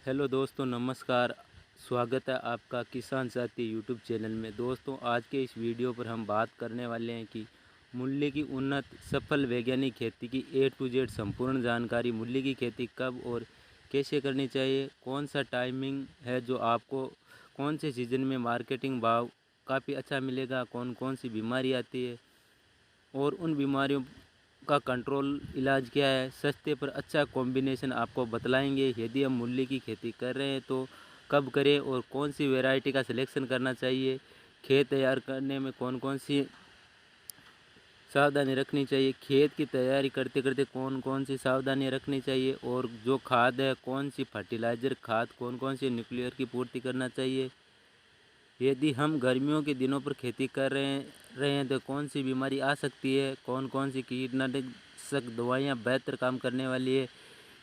Hello दोस्तों, नमस्कार। स्वागत है आपका किसान साथी यूट्यूब चैनल में। दोस्तों, आज के इस वीडियो पर हम बात करने वाले हैं कि मूली की उन्नत सफल वैज्ञानिक खेती की ए टू जेड संपूर्ण जानकारी। मूली की खेती कब और कैसे करनी चाहिए, कौन सा टाइमिंग है जो आपको कौन से सीज़न में मार्केटिंग भाव काफ़ी अच्छा मिलेगा, कौन कौन सी बीमारी आती है और उन बीमारियों का कंट्रोल इलाज क्या है, सस्ते पर अच्छा कॉम्बिनेशन आपको बतलाएंगे। यदि हम मूली की खेती कर रहे हैं तो कब करें और कौन सी वैरायटी का सिलेक्शन करना चाहिए, खेत तैयार करने में कौन कौन सी सावधानी रखनी चाहिए, खेत की तैयारी करते करते कौन कौन सी सावधानियाँ रखनी चाहिए, और जो खाद है कौन सी फर्टिलाइज़र खाद कौन कौन सी न्यूक्लियर की पूर्ति करना चाहिए। यदि हम गर्मियों के दिनों पर खेती कर रहे हैं तो कौन सी बीमारी आ सकती है, कौन कौन सी कीटनाशक दवाइयाँ बेहतर काम करने वाली है,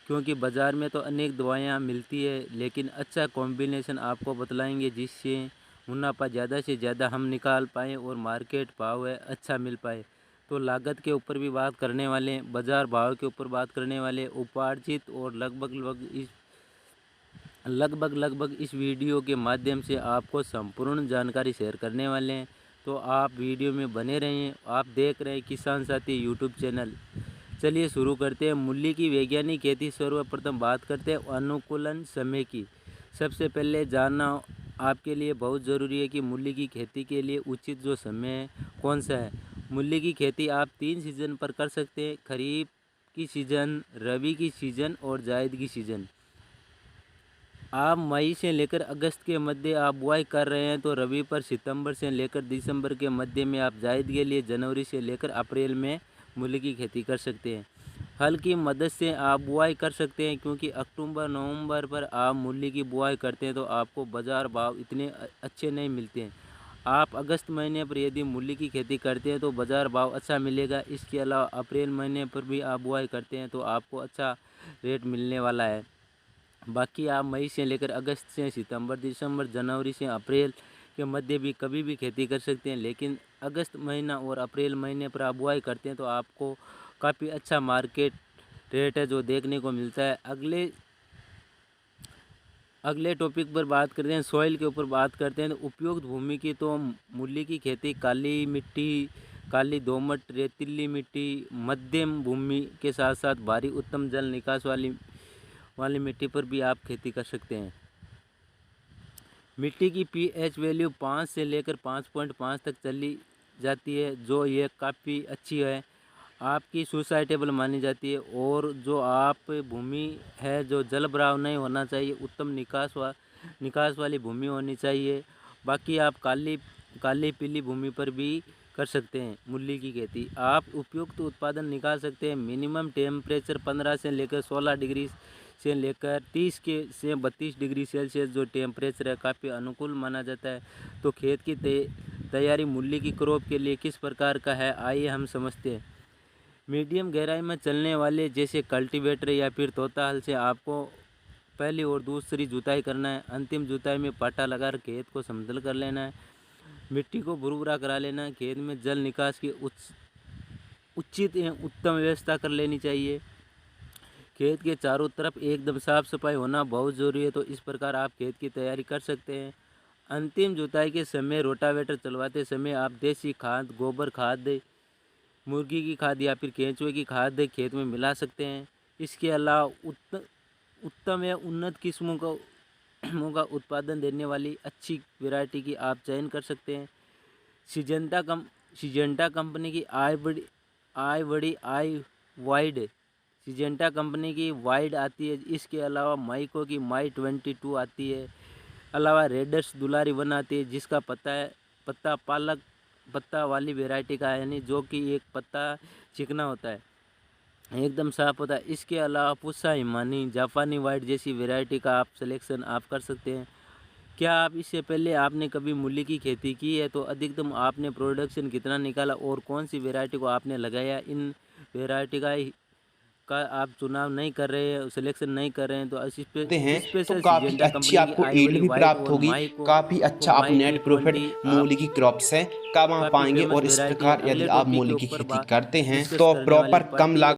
क्योंकि बाज़ार में तो अनेक दवाइयाँ मिलती है, लेकिन अच्छा कॉम्बिनेशन आपको बतलाएंगे जिससे मुनाफा ज़्यादा से ज़्यादा हम निकाल पाएँ और मार्केट भाव है अच्छा मिल पाए। तो लागत के ऊपर भी बात करने वाले हैं, बाज़ार भाव के ऊपर बात करने वाले, उपार्जित और लगभग इस वीडियो के माध्यम से आपको संपूर्ण जानकारी शेयर करने वाले हैं। तो आप वीडियो में बने रहें। आप देख रहे हैं किसान साथी यूट्यूब चैनल। चलिए शुरू करते हैं। मूली की वैज्ञानिक खेती। सर्वप्रथम बात करते हैं अनुकूलन समय की। सबसे पहले जानना आपके लिए बहुत ज़रूरी है कि मूली की खेती के लिए उचित जो समय है कौन सा है। मूली की खेती आप 3 सीज़न पर कर सकते हैं: खरीफ की सीज़न, रबी की सीज़न और जायद की सीज़न। आप मई से लेकर अगस्त के मध्य आप बुआई कर रहे हैं तो रबी पर सितंबर से लेकर दिसंबर के मध्य में, आप जायद के लिए जनवरी से लेकर अप्रैल में मूली की खेती कर सकते हैं। हल की मदद से आप बुआई कर सकते हैं, क्योंकि अक्टूबर नवंबर पर आप मूली की बुआई करते हैं तो आपको बाज़ार भाव इतने अच्छे नहीं मिलते हैं। आप अगस्त महीने पर यदि मूली की खेती करते हैं तो बाज़ार भाव अच्छा मिलेगा। इसके अलावा अप्रैल महीने पर भी आप बुआई करते हैं तो आपको अच्छा रेट मिलने वाला है। बाकी आप मई से लेकर अगस्त से सितंबर, दिसंबर, जनवरी से अप्रैल के मध्य भी कभी भी खेती कर सकते हैं, लेकिन अगस्त महीना और अप्रैल महीने पर आप बुआई करते हैं तो आपको काफ़ी अच्छा मार्केट रेट है जो देखने को मिलता है। अगले टॉपिक पर बात करते हैं, सॉइल के ऊपर बात करते हैं। तो उपयुक्त भूमि की, तो मूली की खेती काली मिट्टी, काली दोमट, रेतीली मिट्टी, मध्यम भूमि के साथ साथ भारी उत्तम जल निकास वाली मिट्टी पर भी आप खेती कर सकते हैं। मिट्टी की पीएच वैल्यू 5 से लेकर 5.5 तक चली जाती है, जो ये काफ़ी अच्छी है, आपकी सुसाइटेबल मानी जाती है। और जो आप भूमि है, जो जल भराव नहीं होना चाहिए, उत्तम निकास वाली भूमि होनी चाहिए। बाकी आप काली पीली भूमि पर भी कर सकते हैं मूली की खेती। आप उपयुक्त उत्पादन निकाल सकते हैं। मिनिमम टेम्परेचर 15 से लेकर 16 डिग्री से लेकर 30 के से 32 डिग्री सेल्सियस जो टेम्परेचर है काफ़ी अनुकूल माना जाता है। तो खेत की तैयारी मूली की क्रॉप के लिए किस प्रकार का है, आइए हम समझते हैं। मीडियम गहराई में चलने वाले जैसे कल्टीवेटर या फिर तोता हल से आपको पहली और दूसरी जुताई करना है। अंतिम जुताई में पाटा लगाकर खेत को समतल कर लेना है। मिट्टी को भुरभुरा करा लेना है। खेत में जल निकास की उचित एवं उत्तम व्यवस्था कर लेनी चाहिए। खेत के चारों तरफ एकदम साफ सफाई होना बहुत ज़रूरी है। तो इस प्रकार आप खेत की तैयारी कर सकते हैं। अंतिम जुताई के समय रोटावेटर चलवाते समय आप देसी खाद, गोबर खाद, मुर्गी की खाद या फिर केंचुए की खाद खेत में मिला सकते हैं। इसके अलावा उत्तम या उन्नत किस्मों का उत्पादन देने वाली अच्छी वैरायटी की आप चयन कर सकते हैं। सिजेंटा कंपनी की आई वाइड सिजेंटा कंपनी की वाइड आती है। इसके अलावा माइको की माई 22 आती है। अलावा रेडर्स दुलारी 1 आती है, जिसका पत्ता पालक पत्ता वाली वैरायटी का है, यानी जो कि एक पत्ता चिकना होता है, एकदम साफ होता है। इसके अलावा पुस्सा हिमानी, जापानी वाइट जैसी वैरायटी का आप सिलेक्शन आप कर सकते हैं। क्या आप इससे पहले आपने कभी मूली की खेती की है, तो अधिकतम आपने प्रोडक्शन कितना निकाला और कौन सी वैरायटी को आपने लगाया। इन वैरायटी का आप चुनाव नहीं कर रहे हैं, सिलेक्शन नहीं कर रहे हैं, तो हैं तो स्पेशल काफ़ी सिजेंटा अच्छी कंपनी की आपको आई यील्ड वली भी वाइट प्राप्त और होगी। काफ़ी अच्छा आप माई नेट प्रॉफिट 20 आप मूली की क्रॉप से कमा काफ़ी पाएंगे। फेमस और इस वैरायटी है। प्रकार यदि अगले आप टॉपिक के मूली की ऊपर खेती करते हैं डिस्कस तो करने वाले प्रॉपर कम प्रति